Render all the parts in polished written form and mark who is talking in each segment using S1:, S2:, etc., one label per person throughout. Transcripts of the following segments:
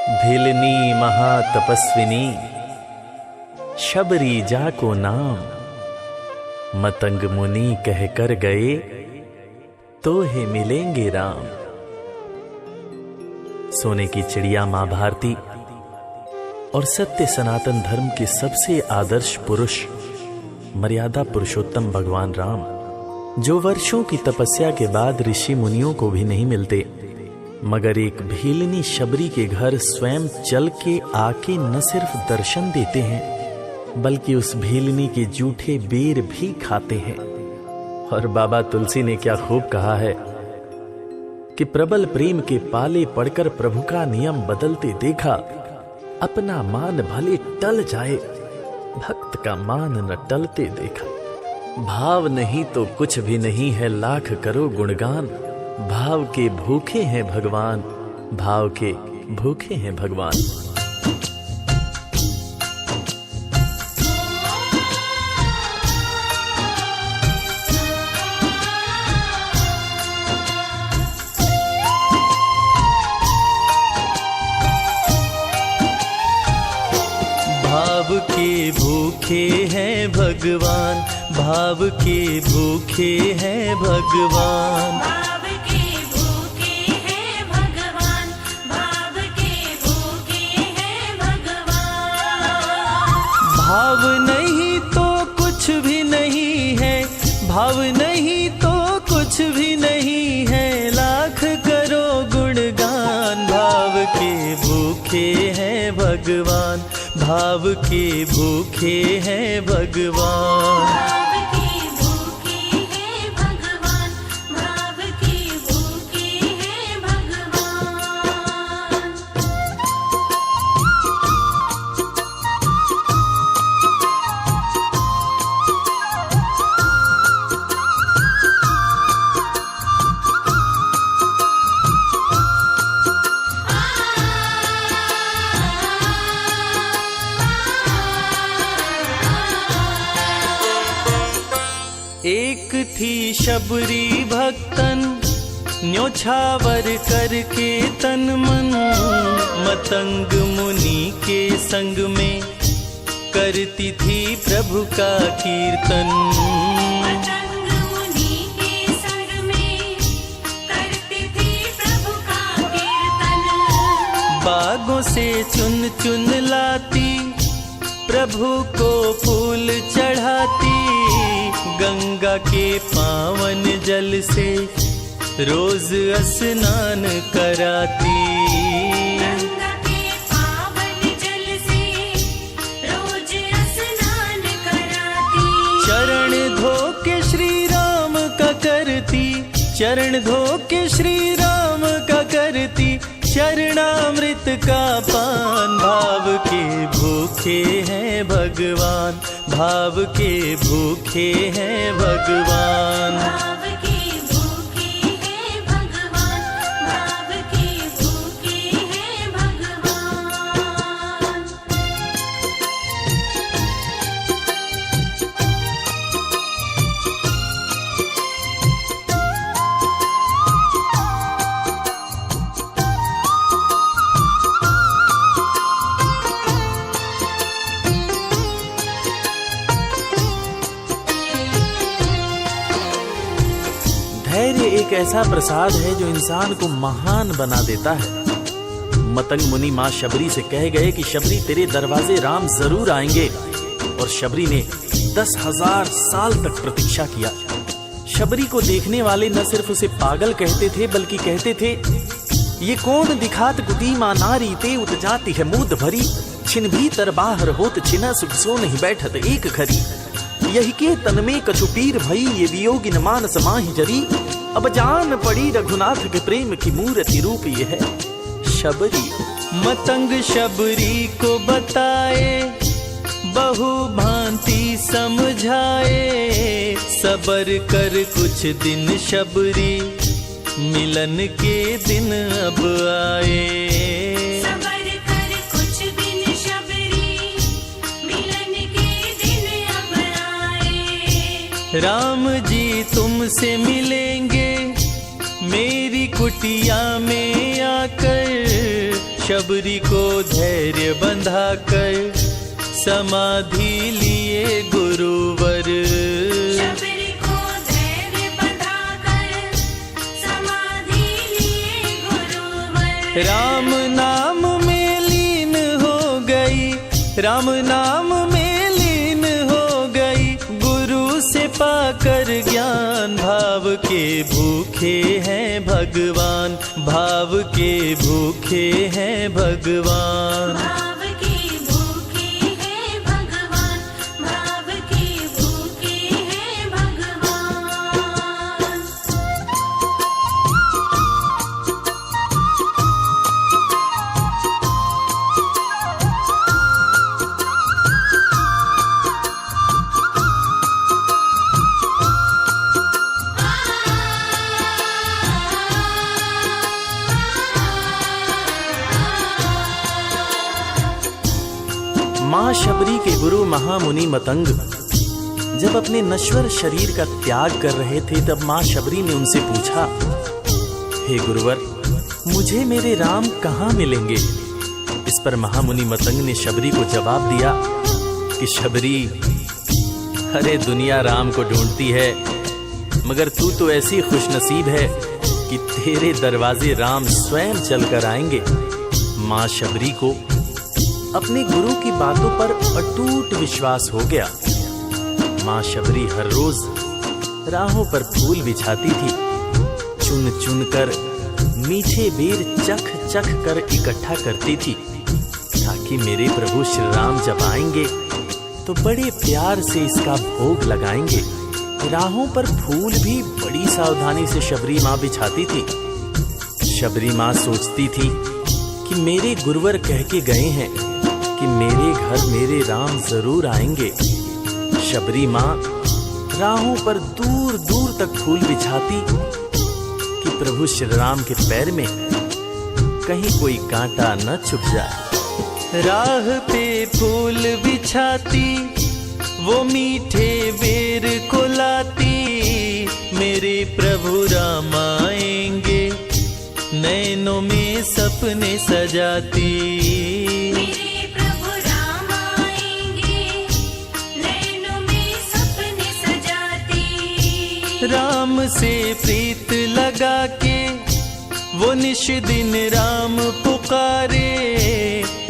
S1: भिलनी महातपस्विनी शबरी जाको नाम, मतंग मुनि कह कर गए तो हे मिलेंगे राम। सोने की चिड़िया मां भारती और सत्य सनातन धर्म के सबसे आदर्श पुरुष मर्यादा पुरुषोत्तम भगवान राम, जो वर्षों की तपस्या के बाद ऋषि मुनियों को भी नहीं मिलते, मगर एक भीलनी शबरी के घर स्वयं चल के आके न सिर्फ दर्शन देते हैं बल्कि उस भीलनी के जूठे बेर भी खाते हैं। और बाबा तुलसी ने क्या खूब कहा है कि प्रबल प्रेम के पाले पड़कर प्रभु का नियम बदलते देखा, अपना मान भले टल जाए भक्त का मान न टलते देखा। भाव नहीं तो कुछ भी नहीं है, लाख करो गुणगान, भाव के भूखे हैं भगवान, भाव के भूखे हैं भगवान। भाव के भूखे हैं भगवान, भाव के भूखे हैं भगवान,
S2: भाव के भूखे हैं भगवान, भाव के भूखे हैं भगवान।
S1: भाव नहीं तो कुछ भी नहीं है, भाव नहीं तो कुछ भी नहीं है, लाख करो गुणगान। भाव के भूखे हैं भगवान, भाव के भूखे हैं भगवान।
S2: भाव के भूखे हैं भगवान, भाव के भूखे हैं भगवान।
S1: एक थी शबरी भक्तन, न्योछावर करके तन मन, मतंग मुनि के संग में करती थी प्रभु का कीर्तन।
S2: मतंग मुनि के संग में करती थी प्रभु का कीर्तन।
S1: बागों से चुन चुन लाती, प्रभु को फूल चढ़ाती, गंगा के पावन जल से रोज स्नान कराती।
S2: गंगा के पावन जल से रोज स्नान कराती।
S1: चरण धो के श्री राम का करती, चरण धो के श्री राम का करती, चरणामृत का पान। भाव के भूखे हैं भगवान, भाव के भूखे हैं भगवान।
S2: भाव के भूखे हैं भगवान, भाव के भूखे हैं भगवान।
S1: धैर्य एक ऐसा प्रसाद है जो इंसान को महान बना देता है। मतंग मुनि मां शबरी से कह गए कि शबरी तेरे दरवाजे राम जरूर आएंगे, और शबरी ने 10,000 साल तक प्रतीक्षा किया। शबरी को देखने वाले न सिर्फ उसे पागल कहते थे बल्कि कहते थे, ये कौन दिखात कुटी मां नारी ते उत जाती है मूद भरी, छिन भीतर बाहर होत छिना सुख सो नहीं बैठत एक घरी, यही के तन में कछु पीर भई ये वियोगिन मानस माहि जरी, अब जान पड़ी रघुनाथ के प्रेम की मूर्ति रूप ये है शबरी। मतंग शबरी को बताए, बहु भांति समझाए, सबर कर कुछ दिन शबरी, मिलन के दिन अब आए।
S2: सबर कर कुछ दिन शबरी, मिलन के दिन अब आए।
S1: राम जी तुमसे मिलेंगे मेरी कुटिया में आकर,
S3: शबरी को धैर्य बंधा कर समाधि लिए गुरुवर।
S2: शबरी को धैर्य बंधाकर समाधि लिए गुरुवर।
S3: राम नाम में लीन हो गई, राम नाम में लीन हो गई, गुरु से पाकर ज्ञान। भाव के भूखे हैं भगवान, भाव के भूखे हैं भगवान।
S2: भाव के भूखे हैं भगवान, भाव के भूखे हैं भगवान।
S1: मां शबरी के गुरु महामुनि मतंग जब अपने नश्वर शरीर का त्याग कर रहे थे, तब मां शबरी ने उनसे पूछा, हे गुरुवर, मुझे मेरे राम कहाँ मिलेंगे? इस पर महामुनि मतंग ने शबरी को जवाब दिया कि शबरी, अरे दुनिया राम को ढूंढती है, मगर तू तो ऐसी खुशनसीब है कि तेरे दरवाजे राम स्वयं चलकर आएंगे। मां शबरी को अपने गुरु की बातों पर अटूट विश्वास हो गया। मां शबरी हर रोज राहों पर फूल बिछाती थी, चुन चुन कर मीठे बेर चख चख कर इकट्ठा करती थी, ताकि मेरे प्रभु श्री राम जब आएंगे तो बड़े प्यार से इसका भोग लगाएंगे। राहों पर फूल भी बड़ी सावधानी से शबरी मां बिछाती थी। शबरी मां सोचती थी कि मेरे गुरुवर कह के गए हैं कि मेरे घर मेरे राम जरूर आएंगे। शबरी मां राहों पर दूर दूर तक फूल बिछाती कि प्रभु श्री राम के पैर में कहीं कोई कांटा न चुभ जाए।
S3: राह पे फूल बिछाती, वो मीठे बेर को लाती, मेरे प्रभु राम आएंगे, नैनों में सपने सजाती।
S2: मेरे प्रभु राम आएंगे, नैनों में सपने सजाती।
S3: राम से प्रीत लगा के वो निश दिन राम पुकारे,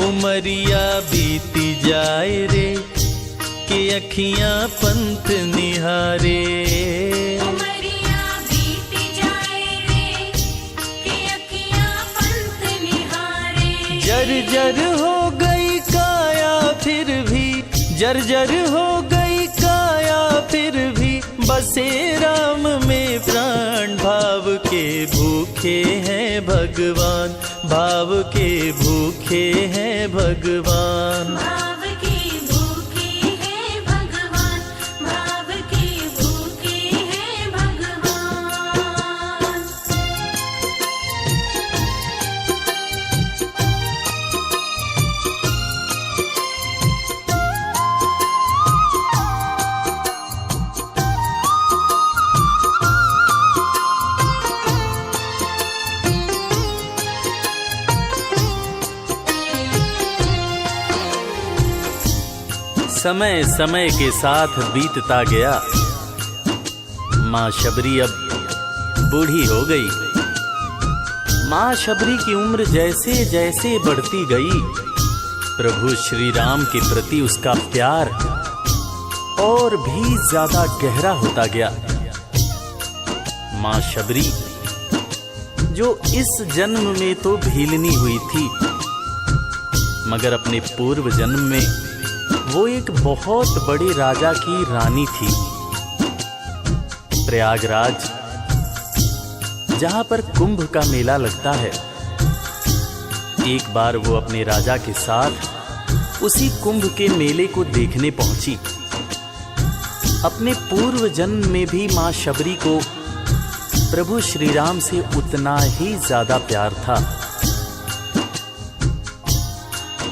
S3: उमरिया बीती जाए रे कि अखियां पंथ निहारे।
S2: उमरिया बीती जाए रे कि अखियां पंथ निहारे।
S3: जर्जर हो गई काया फिर भी, जर्जर हो गई काया फिर भी, बसे राम में प्राण। भाव के भूखे हैं भगवान, भाव के भूखे हैं भगवान।
S2: भाव के भूखे हैं भगवान, भाव के भूखे हैं भगवान।
S1: समय समय के साथ बीतता गया। मां शबरी अब बूढ़ी हो गई। मां शबरी की उम्र जैसे जैसे बढ़ती गई, प्रभु श्री राम के प्रति उसका प्यार और भी ज्यादा गहरा होता गया। मां शबरी जो इस जन्म में तो भीलनी हुई थी, मगर अपने पूर्व जन्म में वो एक बहुत बड़े राजा की रानी थी। प्रयागराज, जहां पर कुंभ का मेला लगता है, एक बार वो अपने राजा के साथ उसी कुंभ के मेले को देखने पहुंची। अपने पूर्व जन्म में भी मां शबरी को प्रभु श्री राम से उतना ही ज्यादा प्यार था।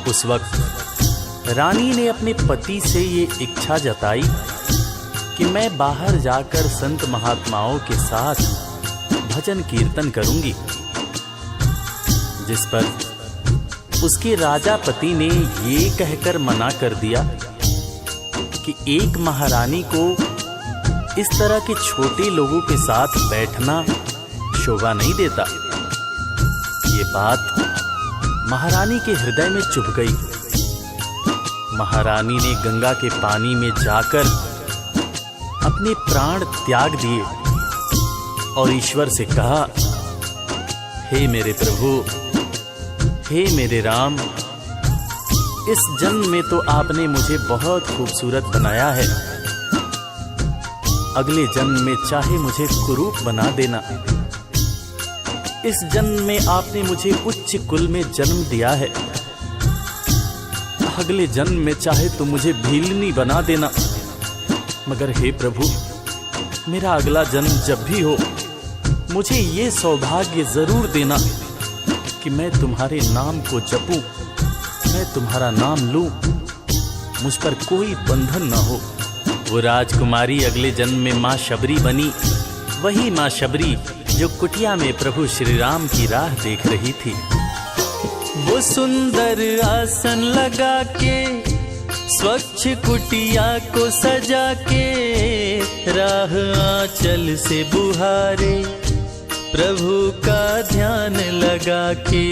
S1: उस वक्त रानी ने अपने पति से ये इच्छा जताई कि मैं बाहर जाकर संत महात्माओं के साथ भजन कीर्तन करूंगी, जिस पर उसके राजा पति ने ये कहकर मना कर दिया कि एक महारानी को इस तरह के छोटे लोगों के साथ बैठना शोभा नहीं देता। ये बात महारानी के हृदय में चुभ गई। महारानी ने गंगा के पानी में जाकर अपने प्राण त्याग दिए और ईश्वर से कहा, हे मेरे प्रभु, हे मेरे राम, इस जन्म में तो आपने मुझे बहुत खूबसूरत बनाया है, अगले जन्म में चाहे मुझे कुरूप बना देना। इस जन्म में आपने मुझे उच्च कुल में जन्म दिया है, अगले जन्म में चाहे तो मुझे भीलनी बना देना। मगर हे प्रभु, मेरा अगला जन्म जब भी हो, मुझे ये सौभाग्य जरूर देना कि मैं तुम्हारे नाम को जपूं, मैं तुम्हारा नाम लूं, मुझ पर कोई बंधन न हो। वो राजकुमारी अगले जन्म में माँ शबरी बनी, वही माँ शबरी जो कुटिया में प्रभु श्री राम की राह देख रही थी।
S3: वो सुंदर आसन लगा के, स्वच्छ कुटिया को सजा के, राह आंचल से बुहारे, प्रभु का ध्यान लगा के।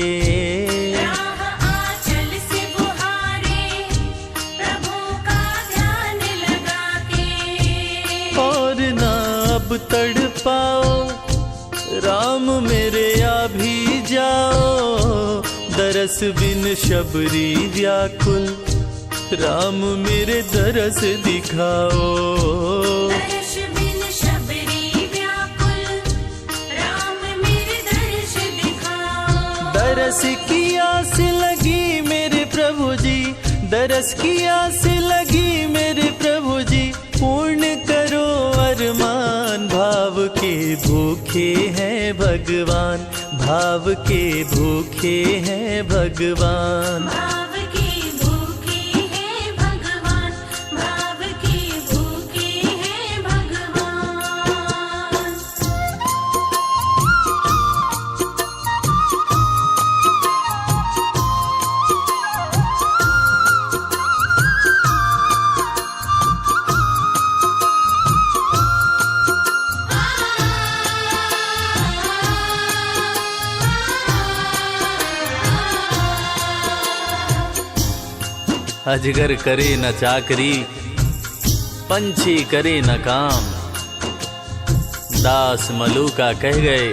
S2: राह आंचल से बुहारे, प्रभु का ध्यान लगा के।
S3: और ना अब तड़पाओ, राम मेरे आ भी जाओ, दरस बिन शबरी व्याकुल, राम मेरे दरस दिखाओ।
S2: दर्श बिन शबरी व्याकुल, राम मेरे दर्श दिखाओ।
S3: दरस की आस लगी मेरे प्रभु जी, दरस की आस लगी मेरे प्रभु जी, पूर्ण करो अरमान। भाव के भूखे हैं भगवान, भाव के भूखे हैं भगवान।
S2: भाव के भूखे हैं भगवान, भाव के भूखे हैं भगवान।
S1: अजगर करे न चाकरी, पंछी करे न काम, दास मलूका कह गए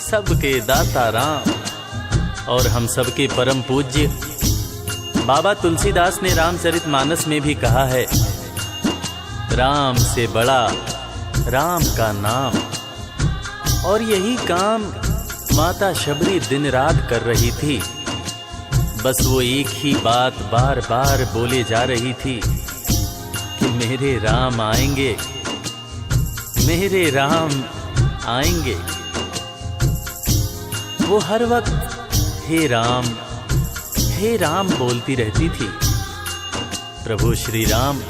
S1: सबके दाता राम। और हम सबके परम पूज्य बाबा तुलसीदास ने रामचरितमानस में भी कहा है, राम से बड़ा राम का नाम। और यही काम माता शबरी दिन रात कर रही थी। बस वो एक ही बात बार बार बोले जा रही थी कि मेरे राम आएंगे, मेरे राम आएंगे। वो हर वक्त हे राम बोलती रहती थी। प्रभु श्री राम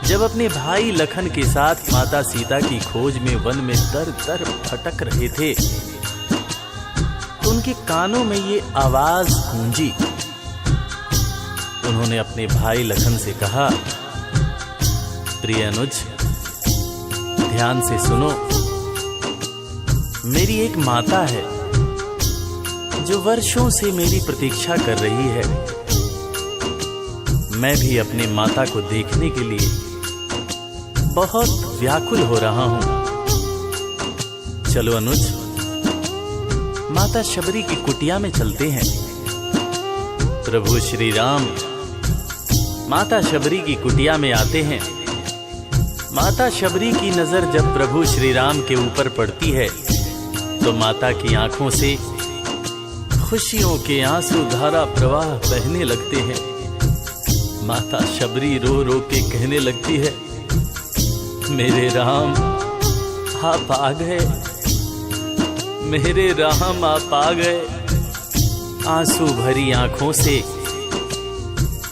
S1: जब अपने भाई लखन के साथ माता सीता की खोज में वन में दर दर भटक रहे थे, तो उनके कानों में ये आवाज गूंजी। उन्होंने अपने भाई लखन से कहा, प्रिय अनुज, ध्यान से सुनो। मेरी एक माता है जो वर्षों से मेरी प्रतीक्षा कर रही है। मैं भी अपनी माता को देखने के लिए बहुत व्याकुल हो रहा हूं। चलो अनुज, माता शबरी की कुटिया में चलते हैं। प्रभु श्री राम माता शबरी की कुटिया में आते हैं। माता शबरी की नजर जब प्रभु श्री राम के ऊपर पड़ती है तो माता की आंखों से खुशियों के आंसू धारा प्रवाह बहने लगते हैं। माता शबरी रो रो के कहने लगती है, मेरे राम आप आ गए, मेरे राम आप आ गए। आंसू भरी आंखों से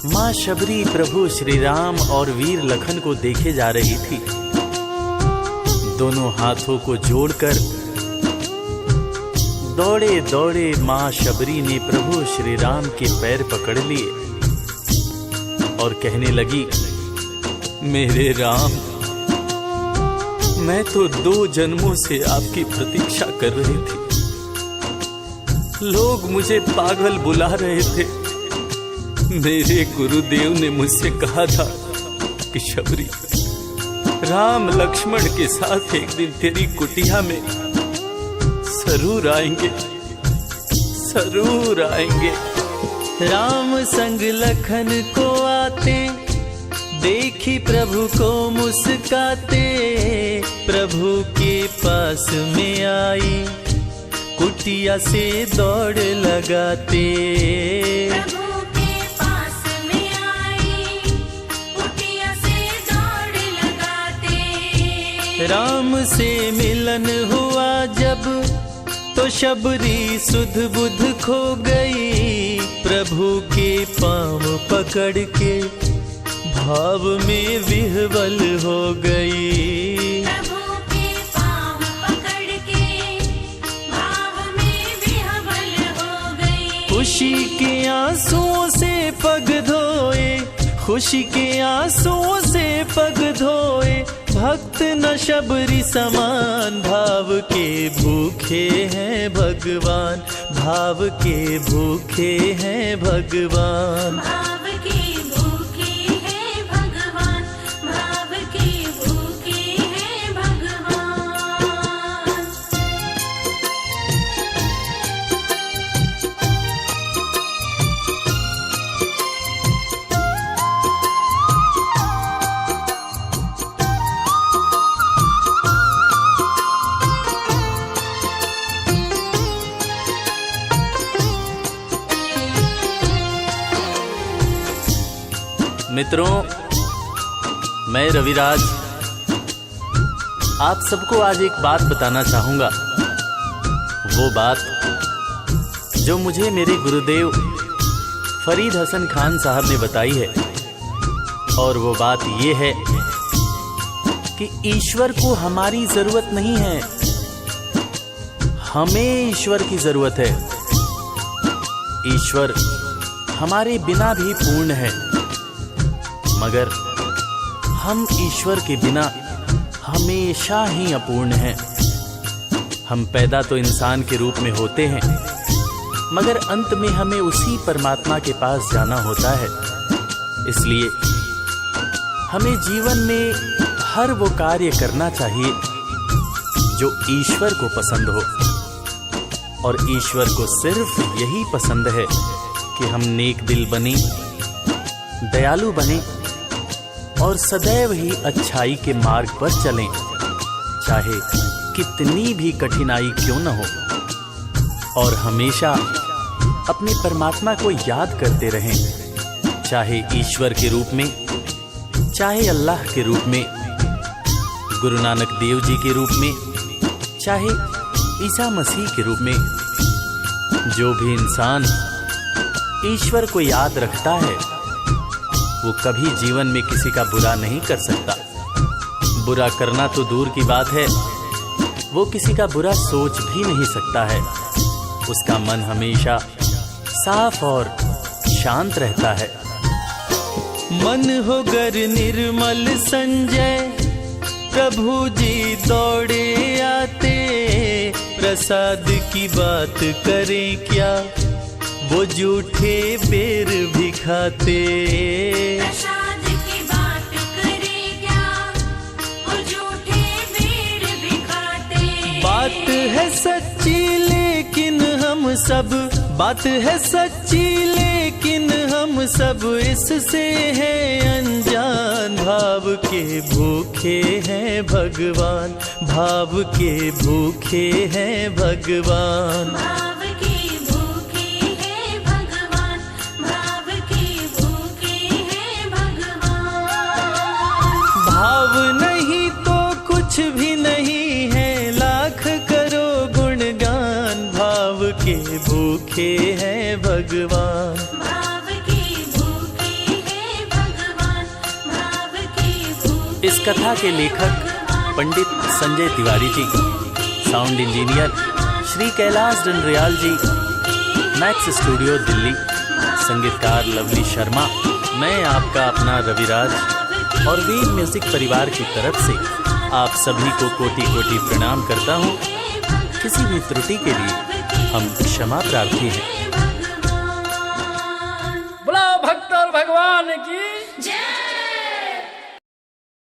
S1: मां शबरी प्रभु श्री राम और वीर लखन को देखे जा रही थी। दोनों हाथों को जोड़कर दौड़े दौड़े माँ शबरी ने प्रभु श्री राम के पैर पकड़ लिए और कहने लगी, मेरे राम, मैं तो 2 जन्मों से आपकी प्रतीक्षा कर रही थी। लोग मुझे पागल बुला रहे थे। मेरे गुरुदेव ने मुझसे कहा था कि शबरी, राम लक्ष्मण के साथ एक दिन तेरी कुटिया में जरूर आएंगे, जरूर आएंगे।
S3: राम संग लखन को आते, देखी प्रभु को मुस्काते, प्रभु के पास में आई, कुटिया से दौड़ लगाते।
S2: प्रभु के पास में आई, कुटिया से दौड़ लगाते।
S3: राम से मिलन हुआ जब, तो शबरी सुध बुध खो गई, प्रभु के पाँव पकड़ के भाव में विह्वल हो गई।
S2: प्रभु के पाँव पकड़ के भाव में विह्वल हो गई।
S3: खुशी के आंसुओं से पग धोए, खुशी के आंसुओं से पग धोए, भक्त न शबरी समान, भाव के भूखे हैं भगवान, भाव के भूखे हैं भगवान।
S2: भाव के भूखे हैं भगवान, भाव के भूखे हैं भगवान।
S1: मित्रों, मैं रविराज आप सबको आज एक बात बताना चाहूंगा। वो बात जो मुझे मेरे गुरुदेव फरीद हसन खान साहब ने बताई है, और वो बात ये है कि ईश्वर को हमारी जरूरत नहीं है, हमें ईश्वर की जरूरत है। ईश्वर हमारे बिना भी पूर्ण है, मगर हम ईश्वर के बिना हमेशा ही अपूर्ण हैं। हम पैदा तो इंसान के रूप में होते हैं, मगर अंत में हमें उसी परमात्मा के पास जाना होता है। इसलिए हमें जीवन में हर वो कार्य करना चाहिए जो ईश्वर को पसंद हो, और ईश्वर को सिर्फ यही पसंद है कि हम नेक दिल बने, दयालु बने और सदैव ही अच्छाई के मार्ग पर चलें, चाहे कितनी भी कठिनाई क्यों न हो, और हमेशा अपने परमात्मा को याद करते रहें, चाहे ईश्वर के रूप में, चाहे अल्लाह के रूप में, गुरु नानक देव जी के रूप में, चाहे ईसा मसीह के रूप में। जो भी इंसान ईश्वर को याद रखता है, वो कभी जीवन में किसी का बुरा नहीं कर सकता। बुरा करना तो दूर की बात है, वो किसी का बुरा सोच भी नहीं सकता है। उसका मन हमेशा साफ और शांत रहता है।
S3: मन हो गर निर्मल संजय, प्रभु जी दौड़े आते, प्रसाद की बात करें क्या, वो झूठे बेर भी खाते।
S2: प्रसाद की बात करें क्या, वो झूठे बेर भी खाते।
S3: बात है सच्ची लेकिन हम सब, बात है सच्ची लेकिन हम सब इससे हैं अनजान। भाव के भूखे हैं भगवान, भाव के भूखे हैं भगवान।
S2: भाव के भूखे हैं भगवान, भाव के भूखे हैं भगवान।
S3: भाव नहीं तो कुछ भी नहीं है, लाख करो गुणगान। भाव के भूखे हैं भगवान।
S2: भाव के भूखे हैं भगवान, भाव के भूखे।
S1: इस कथा के लेखक पंडित संजय तिवारी जी, साउंड इंजीनियर श्री कैलाश डंडरियाल जी, मैक्स स्टूडियो दिल्ली, संगीतकार लवली शर्मा, मैं आपका अपना रविराज और वीर म्यूजिक परिवार की तरफ से आप सभी को कोटि कोटि प्रणाम करता हूँ। किसी भी त्रुटि के लिए हम क्षमा प्रार्थी हैं।
S4: बोला भक्त और भगवान की